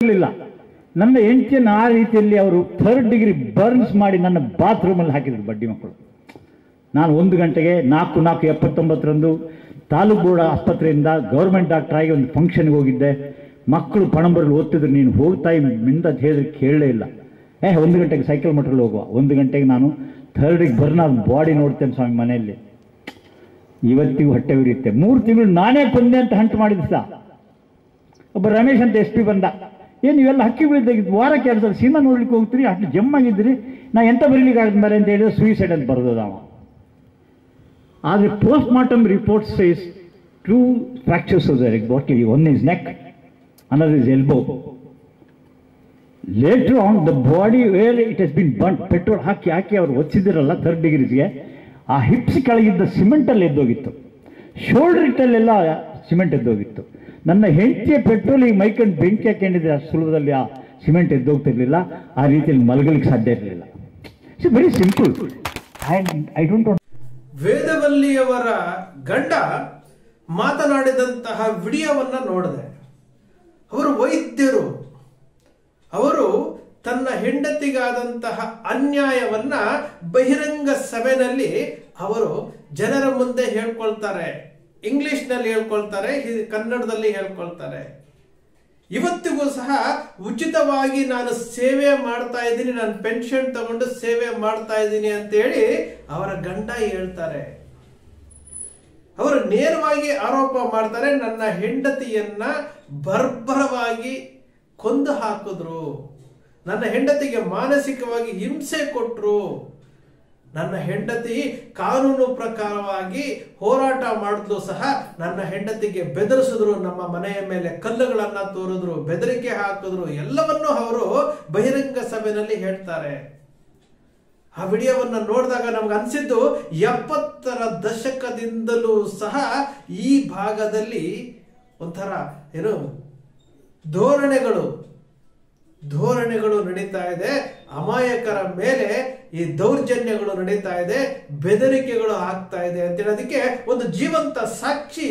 ಇರಲಿಲ್ಲ. ನನ್ನ ಹೆಂಡತಿಯನ್ನು ಆ ರೀತಿಯಲ್ಲಿ ಅವರು 3rd ಡಿಗ್ರಿ ಬರ್ನ್ಸ್ ಮಾಡಿ ನನ್ನ ಬಾತ್ರೂಮಲ್ಲಿ ಹಾಕಿದ್ರು ಬಡ್ಡಿ ಮಕ್ಕಳು. ನಾನು 1 ಗಂಟೆಗೆ 4/4/79 ತಾಲೂಕು ಬೋರ್ಡ್ ಆಸ್ಪತ್ರೆಯಿಂದ ಗೌರ್ಮೆಂಟ್ ಡಾಕ್ಟರ್ ಆಗಿ ಒಂದು ಫಂಕ್ಷನ್ಗೆ ಹೋಗಿದ್ದೆ. ಮಕ್ಕಳು ಪಣಂಬರಲ್ಲಿ ಓದ್ತಿದ್ರು. ನೀನು ಹೋಗ್ತಾ ಮಿಂದ ಅಂತ ಹೇಳಿದ್ರೆ ಕೇಳಲೇ ಇಲ್ಲ. 1 ಗಂಟೆಗೆ ಸೈಕಲ್ ಮೋಟ್ರಲ್ಲಿ ಹೋಗುವ, 1 ಗಂಟೆಗೆ ನಾನು 3rd ಡಿಗ್ರಿ ಬರ್ನ್ ಬಾಡಿ ನೋಡ್ತೇನೆ ಸ್ವಾಮಿ ಮನೆಯಲ್ಲಿ. ಇವತ್ತಿಗೂ ಹೊಟ್ಟೆ ಉರಿಯುತ್ತೆ. 3 ತಿಂಗಳು ನಾನೇ ಕೊಂದೆ ಅಂತ ಹಂಟು ಮಾಡಿದ ಸಹ ಒಬ್ಬ ರಮೇಶ್ ಅಂತ SP ಬಂದ. ಏನು ನೀವೆಲ್ಲ ಹಕ್ಕಿಗಳಿದ್ದಾಗಿದ್ದು ವಾರಕ್ಕೆ 2 ಸಲ ಸಿನಿಮಾ ನೋಡ್ಲಿಕ್ಕೆ ಹೋಗ್ತೀರಿ, ಅಷ್ಟು ಜಮ್ಮಾಗಿದ್ದೀರಿ, ನಾ ಎಂತ ಬರೀಲಿಕ್ಕೆ ಆಗ್ತಾರೆ ಅಂತ ಹೇಳಿದ್ರೆ ಸೂಯಿಸೈಡ್ ಅಂತ ಬರೆದದ ಅವ. ಆದರೆ post mortem report says 2 fractures of the body, one is neck, another is elbow. Later on the body where it has been burnt, petrol ಹಾಕಿ ಅವರು ಒಚ್ಚಿದಿರಲ್ಲ 3rd ಡಿಗ್ರೀಸ್ಗೆ, ಆ ಹಿಪ್ಸ್ ಕೆಳಗಿದ್ದ ಸಿಮೆಂಟಲ್ಲಿ ಎದ್ದೋಗಿತ್ತು, ಶೋಲ್ಡರ್ ಇಟ್ಟಲ್ಲೆಲ್ಲ ಸಿಮೆಂಟ್ ಎದ್ದೋಗಿತ್ತು. ನನ್ನ ಹೆಂಡತಿಯ ಪೆಟ್ರೋಲಿಗೆ ಮೈಕಂಡು ಬೆಂಕಿ ಹಾಕೊಂಡಿದ್ರೆ ಅಷ್ಟು ಸುಲಭದಲ್ಲಿ ಆ ಸಿಮೆಂಟ್ ಎದ್ದೋಗ್ತಿರ್ಲಿಲ್ಲ. ಆ ರೀತಿಯಲ್ಲಿ ಮಲಗಲಿಕ್ಕೆ ಸಾಧ್ಯ ಇರಲಿಲ್ಲ. It's very simple. I don't want. ವೇದವಲ್ಲಿಯವರ ಗಂಡ ಮಾತನಾಡಿದಂತಹ ವಿಡಿಯೋವನ್ನ ನೋಡಿದೆ. ಅವರು ವೈದ್ಯರು. ಅವರು ತನ್ನ ಹೆಂಡತಿಗಾದಂತಹ ಅನ್ಯಾಯವನ್ನ ಬಹಿರಂಗ ಸಭೆಯಲ್ಲಿ ಅವರು ಜನರ ಮುಂದೆ ಹೇಳ್ಕೊಳ್ತಾರೆ. ಇಂಗ್ಲಿಷ್ನಲ್ಲಿ ಹೇಳ್ಕೊಳ್ತಾರೆ, ಕನ್ನಡದಲ್ಲಿ ಹೇಳ್ಕೊಳ್ತಾರೆ. ಇವತ್ತಿಗೂ ಸಹ ಉಚಿತವಾಗಿ ನಾನು ಸೇವೆ ಮಾಡ್ತಾ ಇದ್ದೀನಿ, ನಾನು ಪೆನ್ಷನ್ ತಗೊಂಡು ಸೇವೆ ಮಾಡ್ತಾ ಇದ್ದೀನಿ ಅಂತೇಳಿ ಅವರ ಗಂಡ ಹೇಳ್ತಾರೆ. ಅವರು ನೇರವಾಗಿ ಆರೋಪ ಮಾಡ್ತಾರೆ, ನನ್ನ ಹೆಂಡತಿಯನ್ನ ಬರ್ಬರವಾಗಿ ಕೊಂದು ಹಾಕಿದ್ರು, ನನ್ನ ಹೆಂಡತಿಗೆ ಮಾನಸಿಕವಾಗಿ ಹಿಂಸೆ ಕೊಟ್ರು, ನನ್ನ ಹೆಂಡತಿ ಕಾನೂನು ಪ್ರಕಾರವಾಗಿ ಹೋರಾಟ ಮಾಡಿದ್ರು ಸಹ ನನ್ನ ಹೆಂಡತಿಗೆ ಬೆದರಿಸಿದ್ರು, ನಮ್ಮ ಮನೆಯ ಮೇಲೆ ಕಲ್ಲುಗಳನ್ನ ತೋರಿದ್ರು, ಬೆದರಿಕೆ ಹಾಕಿದ್ರು, ಎಲ್ಲವನ್ನೂ ಅವರು ಬಹಿರಂಗ ಸಭೆಯಲ್ಲಿ ಹೇಳ್ತಾರೆ. ಆ ವಿಡಿಯೋವನ್ನ ನೋಡಿದಾಗ ನಮ್ಗೆ ಅನ್ಸಿದ್ದು 70ರ ದಶಕದಿಂದಲೂ ಸಹ ಈ ಭಾಗದಲ್ಲಿ ಒಂಥರ ಧೋರಣೆಗಳು ನಡೀತಾ ಇದೆ. ಅಮಾಯಕರ ಮೇಲೆ ಈ ದೌರ್ಜನ್ಯಗಳು ನಡೀತಾ ಇದೆ, ಬೆದರಿಕೆಗಳು ಆಗ್ತಾ ಇದೆ ಅಂತ ಹೇಳೋದಕ್ಕೆ ಒಂದು ಜೀವಂತ ಸಾಕ್ಷಿ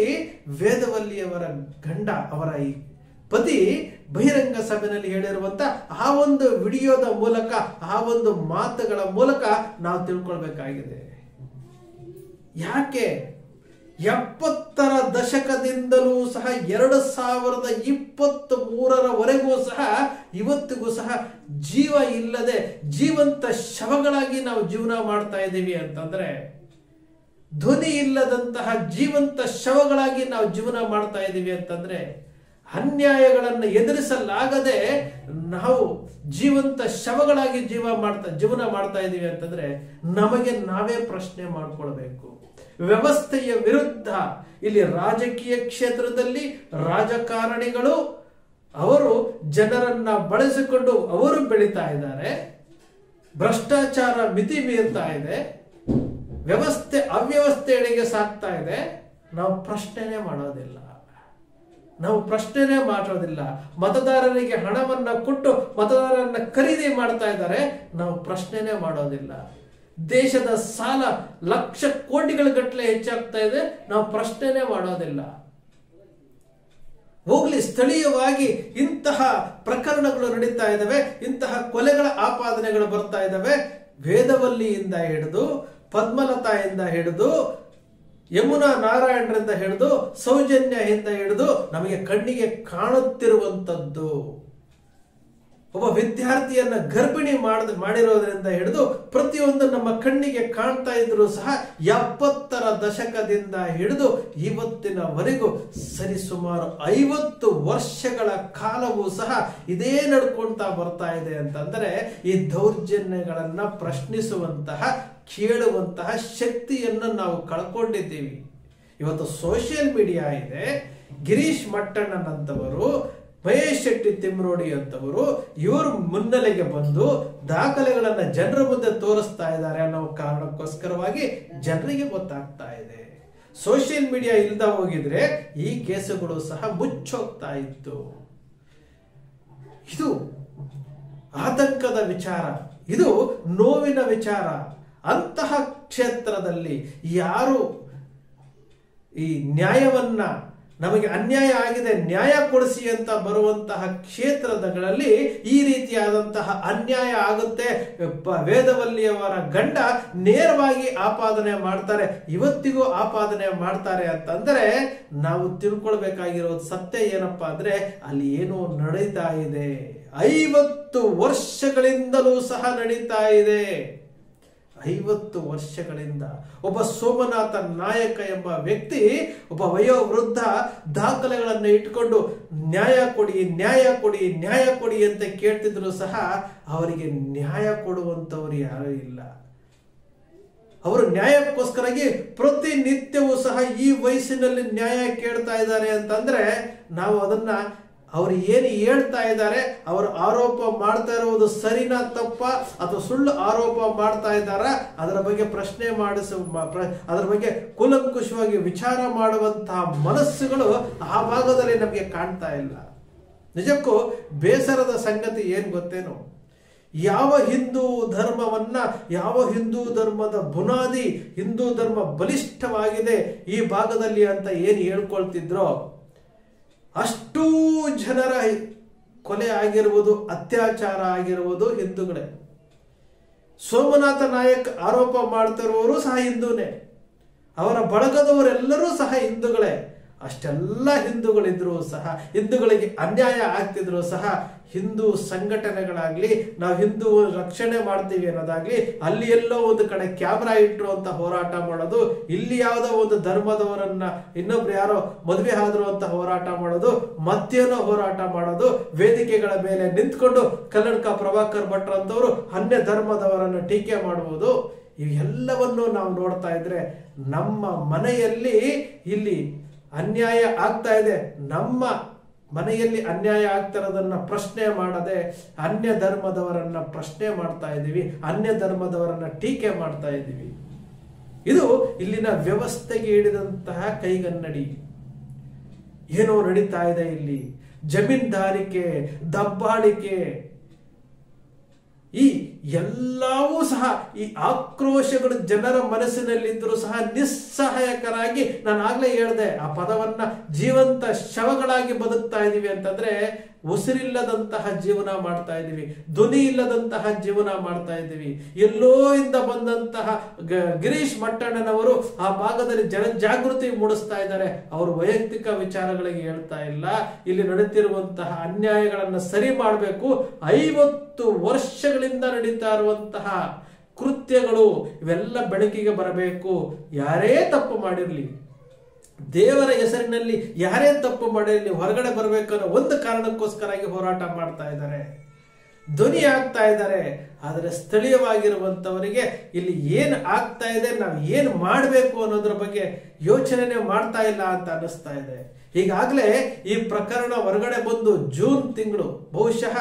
ವೇದವಲ್ಲಿಯವರ ಗಂಡ, ಅವರ ಈ ಪತಿ ಬಹಿರಂಗ ಸಭೆಯಲ್ಲಿ ಹೇಳಿರುವಂತ ಆ ಒಂದು ವಿಡಿಯೋದ ಮೂಲಕ, ಆ ಒಂದು ಮಾತುಗಳ ಮೂಲಕ ನಾವು ತಿಳ್ಕೊಳ್ಬೇಕಾಗಿದೆ. ಯಾಕೆ 70ರ ದಶಕದಿಂದಲೂ ಸಹ 2023ರವರೆಗೂ ಸಹ ಇವತ್ತಿಗೂ ಸಹ ಜೀವ ಇಲ್ಲದೆ ಜೀವಂತ ಶವಗಳಾಗಿ ನಾವು ಜೀವನ ಮಾಡ್ತಾ ಇದ್ದೀವಿ ಅಂತಂದ್ರೆ, ಧ್ವನಿ ಇಲ್ಲದಂತಹ ಜೀವಂತ ಶವಗಳಾಗಿ ನಾವು ಜೀವನ ಮಾಡ್ತಾ ಇದ್ದೀವಿ ಅಂತಂದ್ರೆ, ಅನ್ಯಾಯಗಳನ್ನು ಎದುರಿಸಲಾಗದೆ ನಾವು ಜೀವಂತ ಶವಗಳಾಗಿ ಜೀವನ ಮಾಡ್ತಾ ಇದ್ದೀವಿ ಅಂತಂದ್ರೆ ನಮಗೆ ನಾವೇ ಪ್ರಶ್ನೆ ಮಾಡ್ಕೊಳ್ಬೇಕು. ವ್ಯವಸ್ಥೆಯ ವಿರುದ್ಧ ಇಲ್ಲಿ ರಾಜಕೀಯ ಕ್ಷೇತ್ರದಲ್ಲಿ ರಾಜಕಾರಣಿಗಳು ಅವರು ಜನರನ್ನ ಬಳಸಿಕೊಂಡು ಅವರು ಬೆಳೀತಾ ಇದ್ದಾರೆ. ಭ್ರಷ್ಟಾಚಾರ ಮಿತಿ ಮೀರ್ತಾ ಇದೆ, ವ್ಯವಸ್ಥೆ ಅವ್ಯವಸ್ಥೆಯಡೆಗೆ ಸಾಗ್ತಾ ಇದೆ. ನಾವು ಪ್ರಶ್ನೆನೇ ಮಾಡೋದಿಲ್ಲ. ಮತದಾರರಿಗೆ ಹಣವನ್ನ ಕೊಟ್ಟು ಮತದಾರರನ್ನ ಖರೀದಿ ಮಾಡ್ತಾ ಇದ್ದಾರೆ, ನಾವು ಪ್ರಶ್ನೆನೇ ಮಾಡೋದಿಲ್ಲ. ದೇಶದ ಸಾಲ ಲಕ್ಷ ಕೋಟಿಗಳ ಗಟ್ಟಲೆ ಹೆಚ್ಚಾಗ್ತಾ ಇದೆ, ನಾವು ಪ್ರಶ್ನೆನೇ ಮಾಡೋದಿಲ್ಲ. ಹೋಗ್ಲಿ, ಸ್ಥಳೀಯವಾಗಿ ಇಂತಹ ಪ್ರಕರಣಗಳು ನಡೀತಾ ಇದ್ದಾವೆ, ಇಂತಹ ಕೊಲೆಗಳ ಆಪಾದನೆಗಳು ಬರ್ತಾ ಇದ್ದಾವೆ. ವೇದವಲ್ಲಿಯಿಂದ ಹಿಡಿದು, ಪದ್ಮಲತಾಯಿಂದ ಹಿಡಿದು, ಯಮುನಾ ನಾರಾಯಣರಿಂದ ಹಿಡಿದು, ಸೌಜನ್ಯದಿಂದ ಹಿಡಿದು ನಮಗೆ ಕಣ್ಣಿಗೆ ಕಾಣುತ್ತಿರುವಂತದ್ದು, ಒಬ್ಬ ವಿದ್ಯಾರ್ಥಿಯನ್ನ ಗರ್ಭಿಣಿ ಮಾಡಿರೋದ್ರಿಂದ ಹಿಡಿದು ಪ್ರತಿಯೊಂದು ನಮ್ಮ ಕಣ್ಣಿಗೆ ಕಾಣ್ತಾ ಇದ್ರು ಸಹ 70ರ ದಶಕದಿಂದ ಹಿಡಿದು ಇವತ್ತಿನವರೆಗೂ ಸರಿಸುಮಾರು 50 ವರ್ಷಗಳ ಕಾಲವೂ ಸಹ ಇದೇ ನಡ್ಕೊಳ್ತಾ ಬರ್ತಾ ಇದೆ ಅಂತಂದ್ರೆ ಈ ದೌರ್ಜನ್ಯಗಳನ್ನ ಪ್ರಶ್ನಿಸುವಂತಹ, ಕೇಳುವಂತಹ ಶಕ್ತಿಯನ್ನು ನಾವು ಕಳ್ಕೊಂಡಿದ್ದೀವಿ. ಇವತ್ತು ಸೋಷಿಯಲ್ ಮೀಡಿಯಾ ಇದೆ. ಗಿರೀಶ್ ಮಟ್ಟಣ್ಣನಂತವರು, ಮಹೇಶ್ ಶೆಟ್ಟಿ ತಿಮ್ರೋಡಿ ಅಂತವರು ಇವರು ಮುನ್ನೆಲೆಗೆ ಬಂದು ದಾಖಲೆಗಳನ್ನ ಜನರ ಮುಂದೆ ತೋರಿಸ್ತಾ ಇದ್ದಾರೆ ಅನ್ನೋ ಕಾರಣಕ್ಕೋಸ್ಕರವಾಗಿ ಜನರಿಗೆ ಗೊತ್ತಾಗ್ತಾ ಇದೆ. ಸೋಷಿಯಲ್ ಮೀಡಿಯಾ ಇಲ್ದ ಹೋಗಿದ್ರೆ ಈ ಕೇಸುಗಳು ಸಹ ಮುಚ್ಚೋಗ್ತಾ ಇತ್ತು. ಇದು ಆತಂಕದ ವಿಚಾರ, ಇದು ನೋವಿನ ವಿಚಾರ. ಅಂತಹ ಕ್ಷೇತ್ರದಲ್ಲಿ ಯಾರು ಈ ನ್ಯಾಯವನ್ನ ನಮಗೆ ಅನ್ಯಾಯ ಆಗಿದೆ, ನ್ಯಾಯ ಕೊಡಿಸಿ ಅಂತ ಬರುವಂತಹ ಕ್ಷೇತ್ರಗಳಲ್ಲಿ ಈ ರೀತಿಯಾದಂತಹ ಅನ್ಯಾಯ ಆಗುತ್ತೆ. ವೇದವಲ್ಲಿಯವರ ಗಂಡ ನೇರವಾಗಿ ಆಪಾದನೆ ಮಾಡ್ತಾರೆ, ಇವತ್ತಿಗೂ ಆಪಾದನೆ ಮಾಡ್ತಾರೆ ಅಂತಂದ್ರೆ ನಾವು ತಿಳ್ಕೊಳ್ಬೇಕಾಗಿರೋದು ಸತ್ಯ ಏನಪ್ಪಾ ಅಂದ್ರೆ ಅಲ್ಲಿ ಏನೋ ನಡೀತಾ ಇದೆ. 50 ವರ್ಷಗಳಿಂದಲೂ ಸಹ ನಡೀತಾ ಇದೆ. 50 ವರ್ಷಗಳಿಂದ ಒಬ್ಬ ಸೋಮನಾಥ ನಾಯಕ ಎಂಬ ವ್ಯಕ್ತಿ, ಒಬ್ಬ ವಯೋವೃದ್ಧ ದಾಖಲೆಗಳನ್ನು ಇಟ್ಕೊಂಡು ನ್ಯಾಯ ಕೊಡಿ, ನ್ಯಾಯ ಕೊಡಿ, ನ್ಯಾಯ ಕೊಡಿ ಅಂತ ಕೇಳ್ತಿದ್ರು ಸಹ ಅವರಿಗೆ ನ್ಯಾಯ ಕೊಡುವಂತವರು ಯಾರೂ ಇಲ್ಲ. ಅವರು ನ್ಯಾಯಕ್ಕೋಸ್ಕರಾಗಿ ಪ್ರತಿನಿತ್ಯವೂ ಸಹ ಈ ವಯಸ್ಸಿನಲ್ಲಿ ನ್ಯಾಯ ಕೇಳ್ತಾ ಇದ್ದಾರೆ ಅಂತಂದ್ರೆ ನಾವು ಅದನ್ನ ಅವರು ಏನು ಹೇಳ್ತಾ ಇದ್ದಾರೆ, ಅವರು ಆರೋಪ ಮಾಡ್ತಾ ಇರುವುದು ಸರಿನಾ ತಪ್ಪ ಅಥವಾ ಸುಳ್ಳು ಆರೋಪ ಮಾಡ್ತಾ ಇದ್ದಾರಾ, ಅದರ ಬಗ್ಗೆ ಪ್ರಶ್ನೆ ಅದರ ಬಗ್ಗೆ ಕೂಲಂಕುಷವಾಗಿ ವಿಚಾರ ಮಾಡುವಂತಹ ಮನಸ್ಸುಗಳು ಆ ಭಾಗದಲ್ಲಿ ನಮಗೆ ಕಾಣ್ತಾ ಇಲ್ಲ. ನಿಜಕ್ಕೂ ಬೇಸರದ ಸಂಗತಿ ಏನ್ ಗೊತ್ತೇನು, ಯಾವ ಹಿಂದೂ ಧರ್ಮವನ್ನ, ಯಾವ ಹಿಂದೂ ಧರ್ಮದ ಬುನಾದಿ, ಹಿಂದೂ ಧರ್ಮ ಬಲಿಷ್ಠವಾಗಿದೆ ಈ ಭಾಗದಲ್ಲಿ ಅಂತ ಏನು ಹೇಳ್ಕೊಳ್ತಿದ್ರೋ ಅಷ್ಟೂ ಜನರ ಕೊಲೆ ಆಗಿರುವುದು, ಅತ್ಯಾಚಾರ ಆಗಿರುವುದು ಹಿಂದೂಗಳೇ. ಸೋಮನಾಥ ನಾಯಕ್ ಆರೋಪ ಮಾಡ್ತಿರುವವರು ಸಹ ಹಿಂದೂನೇ, ಅವರ ಬಳಗದವರೆಲ್ಲರೂ ಸಹ ಹಿಂದೂಗಳೇ. ಅಷ್ಟೆಲ್ಲ ಹಿಂದೂಗಳಿದ್ರು ಸಹ, ಹಿಂದೂಗಳಿಗೆ ಅನ್ಯಾಯ ಆಗ್ತಿದ್ರು ಸಹ ಹಿಂದೂ ಸಂಘಟನೆಗಳಾಗ್ಲಿ, ನಾವು ಹಿಂದೂ ರಕ್ಷಣೆ ಮಾಡ್ತೀವಿ ಅನ್ನೋದಾಗ್ಲಿ, ಅಲ್ಲಿ ಎಲ್ಲೋ ಒಂದು ಕಡೆ ಕ್ಯಾಮ್ರಾ ಇಟ್ಟರು ಅಂತ ಹೋರಾಟ ಮಾಡೋದು, ಇಲ್ಲಿ ಯಾವುದೋ ಒಂದು ಧರ್ಮದವರನ್ನ ಇನ್ನೊಬ್ರು ಯಾರೋ ಮದುವೆ ಆದ್ರು ಅಂತ ಹೋರಾಟ ಮಾಡೋದು, ಮತ್ತೇನೋ ಹೋರಾಟ ಮಾಡೋದು, ವೇದಿಕೆಗಳ ಮೇಲೆ ನಿಂತ್ಕೊಂಡು ಕನ್ನಡಕ ಪ್ರಭಾಕರ್ ಭಟ್ರು ಅಂತವರು ಅನ್ಯ ಧರ್ಮದವರನ್ನು ಟೀಕೆ ಮಾಡುವುದು, ಇವೆಲ್ಲವನ್ನು ನಾವು ನೋಡ್ತಾ ಇದ್ರೆ ನಮ್ಮ ಮನೆಯಲ್ಲಿ ಇಲ್ಲಿ ಅನ್ಯಾಯ ಆಗ್ತಾ ಇದೆ, ನಮ್ಮ ಮನೆಯಲ್ಲಿ ಅನ್ಯಾಯ ಆಗ್ತಿರೋದನ್ನ ಪ್ರಶ್ನೆ ಮಾಡದೆ ಅನ್ಯ ಧರ್ಮದವರನ್ನ ಪ್ರಶ್ನೆ ಮಾಡ್ತಾ ಇದ್ದೀವಿ, ಅನ್ಯ ಧರ್ಮದವರನ್ನ ಟೀಕೆ ಮಾಡ್ತಾ ಇದ್ದೀವಿ. ಇದು ಇಲ್ಲಿನ ವ್ಯವಸ್ಥೆಗೆ ಹಿಡಿದಂತಹ ಕೈಗನ್ನಡಿ. ಏನೋ ನಡೀತಾ ಇದೆ ಇಲ್ಲಿ, ಜಮೀನ್ದಾರಿಕೆ, ದಬ್ಬಾಳಿಕೆ, ಈ ಎಲ್ಲವೂ ಸಹ ಈ ಆಕ್ರೋಶಗಳು ಜನರ ಮನಸ್ಸಿನಲ್ಲಿದ್ದರೂ ಸಹ ನಿಸ್ಸಹಾಯಕರಾಗಿ, ನಾನು ಆಗ್ಲೇ ಹೇಳಿದೆ ಆ ಪದವನ್ನ, ಜೀವಂತ ಶವಗಳಾಗಿ ಬದುಕ್ತಾ ಇದೀವಿ ಅಂತಂದ್ರೆ ಉಸಿರಿಲ್ಲದಂತಹ ಜೀವನ ಮಾಡ್ತಾ ಇದೀವಿ, ಧ್ವನಿ ಇಲ್ಲದಂತಹ ಜೀವನ ಮಾಡ್ತಾ ಇದ್ದೀವಿ. ಎಲ್ಲೋ ಇಂದ ಬಂದಂತಹ ಗಿರೀಶ್ ಮಟ್ಟಣ್ಣನವರು ಆ ಭಾಗದಲ್ಲಿ ಜನಜಾಗೃತಿ ಮೂಡಿಸ್ತಾ ಇದ್ದಾರೆ. ಅವರು ವೈಯಕ್ತಿಕ ವಿಚಾರಗಳಿಗೆ ಹೇಳ್ತಾ ಇಲ್ಲ, ಇಲ್ಲಿ ನಡೀತಿರುವಂತಹ ಅನ್ಯಾಯಗಳನ್ನ ಸರಿ ಮಾಡಬೇಕು. 50 ವರ್ಷಗಳಿಂದ ನಡೀತಾ ಇರುವಂತಹ ಕೃತ್ಯಗಳು ಇವೆಲ್ಲ ಬೆಳಕಿಗೆ ಬರಬೇಕು. ಯಾರೇ ತಪ್ಪು ಮಾಡಿರ್ಲಿ, ದೇವರ ಹೆಸರಿನಲ್ಲಿ ಯಾರೇ ತಪ್ಪು ಮಾಡಿರಲಿ, ಹೊರಗಡೆ ಬರಬೇಕನ್ನೋ ಒಂದು ಕಾರಣಕ್ಕೋಸ್ಕರಾಗಿ ಹೋರಾಟ ಮಾಡ್ತಾ ಇದ್ದಾರೆ, ಧ್ವನಿ ಆಗ್ತಾ ಇದ್ದಾರೆ. ಆದರೆ ಸ್ಥಳೀಯವಾಗಿರುವಂತವರಿಗೆ ಇಲ್ಲಿ ಏನ್ ಆಗ್ತಾ ಇದೆ, ನಾವು ಏನ್ ಮಾಡಬೇಕು ಅನ್ನೋದ್ರ ಬಗ್ಗೆ ಯೋಚನೆ ಮಾಡ್ತಾ ಇಲ್ಲ ಅಂತ ಅನ್ನಿಸ್ತಾ ಇದೆ. ಈಗಾಗಲೇ ಈ ಪ್ರಕರಣ ಹೊರಗಡೆ ಬಂದು ಜೂನ್ ತಿಂಗಳು, ಬಹುಶಃ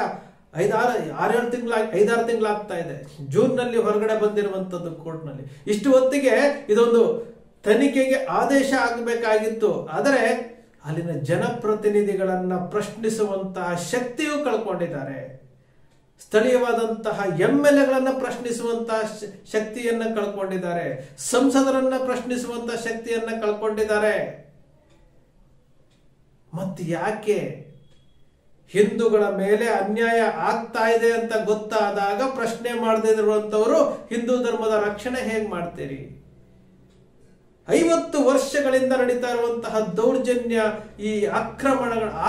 5-6 ತಿಂಗಳಾಗ್ತಾ ಇದೆ. ಜೂನ್ ನಲ್ಲಿ ಹೊರಗಡೆ ಬಂದಿರುವಂತದ್ದು ಕೋರ್ಟ್ ನಲ್ಲಿ. ಇಷ್ಟು ಹೊತ್ತಿಗೆ ಇದೊಂದು ತನಿಖೆಗೆ ಆದೇಶ ಆಗಬೇಕಾಗಿತ್ತು. ಆದರೆ ಅಲ್ಲಿನ ಜನಪ್ರತಿನಿಧಿಗಳನ್ನ ಪ್ರಶ್ನಿಸುವಂತಹ ಶಕ್ತಿಯೂ ಕಳ್ಕೊಂಡಿದ್ದಾರೆ. ಸ್ಥಳೀಯವಾದಂತಹ MLAಗಳನ್ನ ಪ್ರಶ್ನಿಸುವಂತಹ ಶಕ್ತಿಯನ್ನ ಕಳ್ಕೊಂಡಿದ್ದಾರೆ. ಸಂಸದರನ್ನ ಪ್ರಶ್ನಿಸುವಂತಹ ಶಕ್ತಿಯನ್ನ ಕಳ್ಕೊಂಡಿದ್ದಾರೆ. ಮತ್ತೆ ಯಾಕೆ ಹಿಂದೂಗಳ ಮೇಲೆ ಅನ್ಯಾಯ ಆಗ್ತಾ ಇದೆ ಅಂತ ಗೊತ್ತಾದಾಗ ಪ್ರಶ್ನೆ ಮಾಡದೇ ಇರುವಂತವರು ಹಿಂದೂ ಧರ್ಮದ ರಕ್ಷಣೆ ಹೇಗ್ ಮಾಡ್ತೀರಿ? 50 ವರ್ಷಗಳಿಂದ ನಡೀತಾ ಇರುವಂತಹ ದೌರ್ಜನ್ಯ, ಈ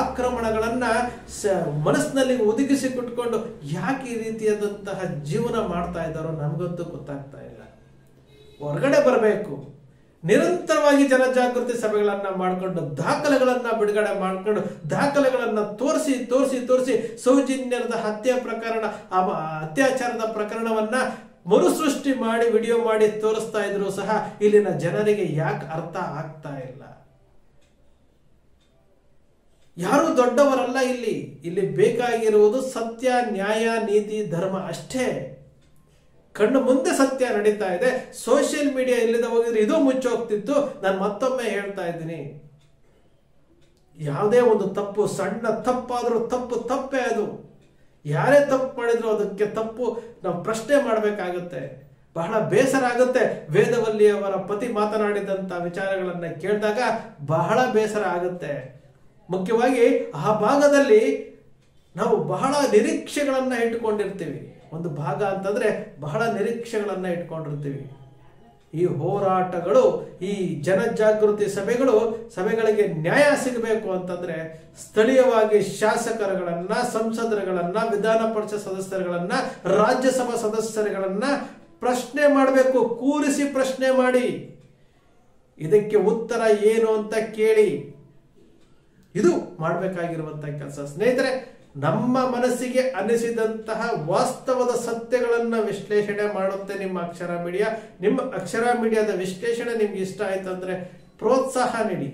ಆಕ್ರಮಣಗಳನ್ನ ಮನಸ್ಸಿನಲ್ಲಿ ಒದಗಿಸಿಕೊಟ್ಕೊಂಡು ಯಾಕೆ ಈ ರೀತಿಯಾದಂತಹ ಜೀವನ ಮಾಡ್ತಾ ಇದ್ದಾರೋ ನಮಗಂತೂ ಗೊತ್ತಾಗ್ತಾ ಇಲ್ಲ. ಹೊರಗಡೆ ಬರಬೇಕು, ನಿರಂತರವಾಗಿ ಜನಜಾಗೃತಿ ಸಭೆಗಳನ್ನ ಮಾಡಿಕೊಂಡು ದಾಖಲೆಗಳನ್ನ ಬಿಡುಗಡೆ ಮಾಡಿಕೊಂಡು ದಾಖಲೆಗಳನ್ನ ತೋರಿಸಿ ಸೌಜನ್ಯದ ಅತ್ಯಾಚಾರದ ಪ್ರಕರಣವನ್ನ ಮರುಸೃಷ್ಟಿ ಮಾಡಿ ವಿಡಿಯೋ ಮಾಡಿ ತೋರಿಸ್ತಾ ಇದ್ರು ಸಹ ಇಲ್ಲಿನ ಜನರಿಗೆ ಯಾಕೆ ಅರ್ಥ ಆಗ್ತಾ ಇಲ್ಲ? ಯಾರು ದೊಡ್ಡವರಲ್ಲ. ಇಲ್ಲಿ ಬೇಕಾಗಿರುವುದು ಸತ್ಯ, ನ್ಯಾಯ, ನೀತಿ, ಧರ್ಮ ಅಷ್ಟೇ. ಕಣ್ಣು ಮುಂದೆ ಸತ್ಯ ನಡೀತಾ ಇದೆ. ಸೋಷಿಯಲ್ ಮೀಡಿಯಾ ಇಲ್ಲದೆ ಹೋಗಿದ್ರೆ ಇದು ಮುಚ್ಚೋಗ್ತಿತ್ತು. ನಾನು ಮತ್ತೊಮ್ಮೆ ಹೇಳ್ತಾ ಇದ್ದೀನಿ, ಯಾವುದೇ ಒಂದು ತಪ್ಪು, ಸಣ್ಣ ತಪ್ಪಾದ್ರೂ ತಪ್ಪೇ ಅದು. ಯಾರೇ ತಪ್ಪು ಮಾಡಿದ್ರು ಅದಕ್ಕೆ ತಪ್ಪು ನಾವು ಪ್ರಶ್ನೆ ಮಾಡಬೇಕಾಗುತ್ತೆ. ಬಹಳ ಬೇಸರ ಆಗುತ್ತೆ. ವೇದವಲ್ಲಿಯವರ ಪತಿ ಮಾತನಾಡಿದಂತ ವಿಚಾರಗಳನ್ನ ಕೇಳಿದಾಗ ಬಹಳ ಬೇಸರ ಆಗುತ್ತೆ. ಮುಖ್ಯವಾಗಿ ಆ ಭಾಗದಲ್ಲಿ ನಾವು ಬಹಳ ನಿರೀಕ್ಷೆಗಳನ್ನ ಇಟ್ಕೊಂಡಿರ್ತೀವಿ. ಒಂದು ಭಾಗ ಅಂತಂದ್ರೆ ಬಹಳ ನಿರೀಕ್ಷೆಗಳನ್ನ ಇಟ್ಕೊಂಡಿರ್ತೀವಿ. ಈ ಹೋರಾಟಗಳು, ಈ ಜನಜಾಗೃತಿ ಸಭೆಗಳಿಗೆ ನ್ಯಾಯ ಸಿಗಬೇಕು ಅಂತಂದ್ರೆ ಸ್ಥಳೀಯವಾಗಿ ಶಾಸಕರುಗಳನ್ನ, ಸಂಸದರುಗಳನ್ನ, ವಿಧಾನ ಪರಿಷತ್ ಸದಸ್ಯರುಗಳನ್ನ, ರಾಜ್ಯಸಭಾ ಸದಸ್ಯರುಗಳನ್ನ ಪ್ರಶ್ನೆ ಮಾಡಬೇಕು. ಕೂರಿಸಿ ಪ್ರಶ್ನೆ ಮಾಡಿ, ಇದಕ್ಕೆ ಉತ್ತರ ಏನು ಅಂತ ಕೇಳಿ. ಇದು ಮಾಡಬೇಕಾಗಿರುವಂತಹ ಕೆಲಸ. ಸ್ನೇಹಿತರೆ, ನಮ್ಮ ಮನಸ್ಸಿಗೆ ಅನಿಸಿದಂತಹ ವಾಸ್ತವದ ಸತ್ಯಗಳನ್ನ ವಿಶ್ಲೇಷಣೆ ಮಾಡುತ್ತೆ ನಿಮ್ಮ ಅಕ್ಷರ ಮೀಡಿಯಾ. ನಿಮ್ಮ ಅಕ್ಷರ ಮೀಡಿಯಾದ ವಿಶ್ಲೇಷಣೆ ನಿಮ್ಗೆ ಇಷ್ಟ ಆಯ್ತು ಅಂದ್ರೆ ಪ್ರೋತ್ಸಾಹ ನೀಡಿ.